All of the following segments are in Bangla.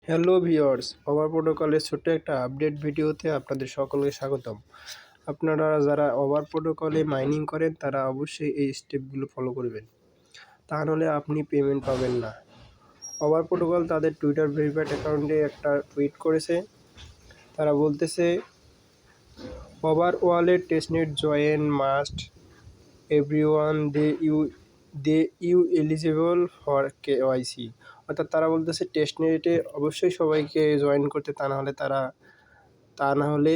হ্যালো ভিউয়ার্স, ওভার প্রোটোকলের ছোট্ট একটা আপডেট ভিডিওতে আপনাদের সকলকে স্বাগতম। আপনারা যারা ওভার প্রোটোকলে মাইনিং করেন তারা অবশ্যই এই স্টেপগুলো ফলো করবেন, তা নাহলে আপনি পেমেন্ট পাবেন না। ওভার প্রোটোকল তাদের টুইটার ভেরিফাইড অ্যাকাউন্টে একটা টুইট করেছে। তারা বলতেছে, over wallet testnet join must everyone they you eligible for KYC. অর্থাৎ তারা বলতেছে টেস্টনেটে অবশ্যই সবাইকে জয়েন করতে, তা না হলে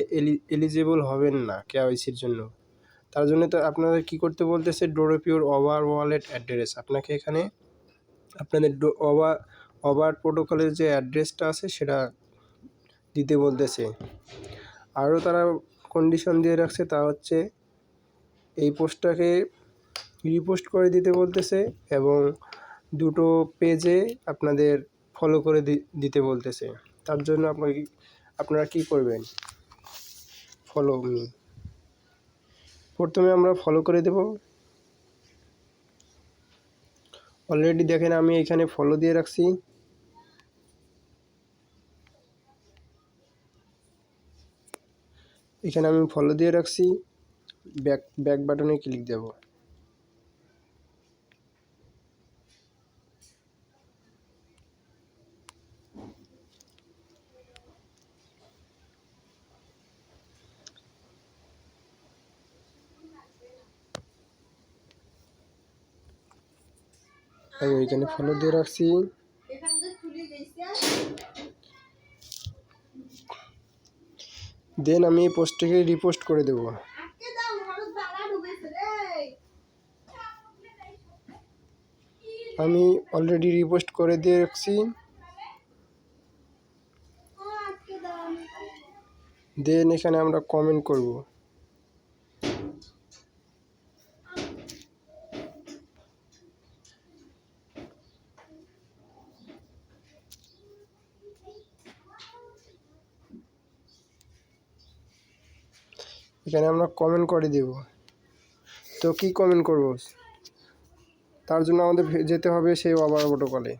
এলিজিবল হবেন না কেওয়াইসির জন্য। তার জন্য তো আপনাদের কী করতে বলতেছে, drop your over wallet address. আপনাকে এখানে আপনাদের ওভার প্রোটোকলের যে অ্যাড্রেসটা আছে সেটা দিতে বলতেছে। আরও তারা কন্ডিশন দিয়ে রাখছে, তা হচ্ছে এই পোস্টটাকে রিপোস্ট করে দিতে বলতেছে এবং দুটো পেজে আপনাদের ফলো করে দিতে বলতেছে। তার জন্য আপনারা কি করবেন, ফলো মি। প্রথমে আমরা ফলো করে দেব। অলরেডি দেখেন আমি এখানে ফলো দিয়ে রাখছি। এখানে আমি ফলো দিয়ে রাখছি, ব্যাক বাটনে ক্লিক দেব। আমি এখানে ফলো দিয়ে রাখছি। দেন আমি এই পোস্টটাকে রিপোস্ট করে দেব। আমি অলরেডি রিপোস্ট করে দিয়ে রাখছি। দেন এখানে আমরা কমেন্ট করব। এখানে আমরা কমেন্ট করে দেব। তো কি কমেন্ট করব, তার জন্য আমাদের যেতে হবে সেই ওভার প্রোটোকলে।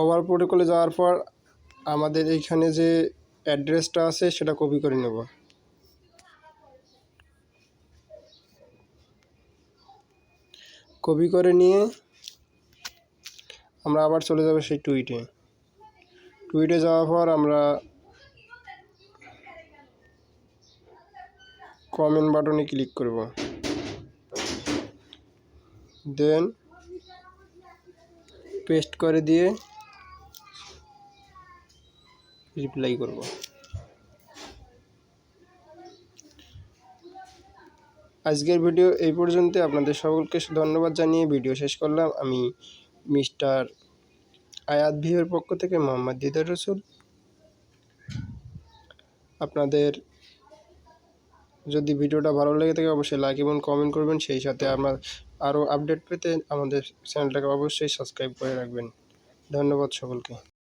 ওভার প্রোটোকলে যাওয়ার পর আমাদের এইখানে যে অ্যাড্রেসটা আছে সেটা কপি করে নেব। কপি করে নিয়ে আমরা আবার চলে যাব সেই টুইটে যাওয়ার পর আমরা কমেন্ট বাটনে ক্লিক করব। দেন পেস্ট করে দিয়ে রিপ্লাই করব। আজকের ভিডিও এই পর্যন্ত। আপনাদের সকলকে ধন্যবাদ জানিয়ে ভিডিও শেষ করলাম। আমি মিস্টার আয়াত ভিউয়ের পক্ষ থেকে মোহাম্মদ দিদার রসুল। আপনাদের যদি ভিডিওটা ভালো লেগে থাকে অবশ্যই লাইক এবং কমেন্ট করবেন। সেই সাথে আমার আরও আপডেট পেতে আমাদের চ্যানেলটাকে অবশ্যই সাবস্ক্রাইব করে রাখবেন। ধন্যবাদ সকলকে।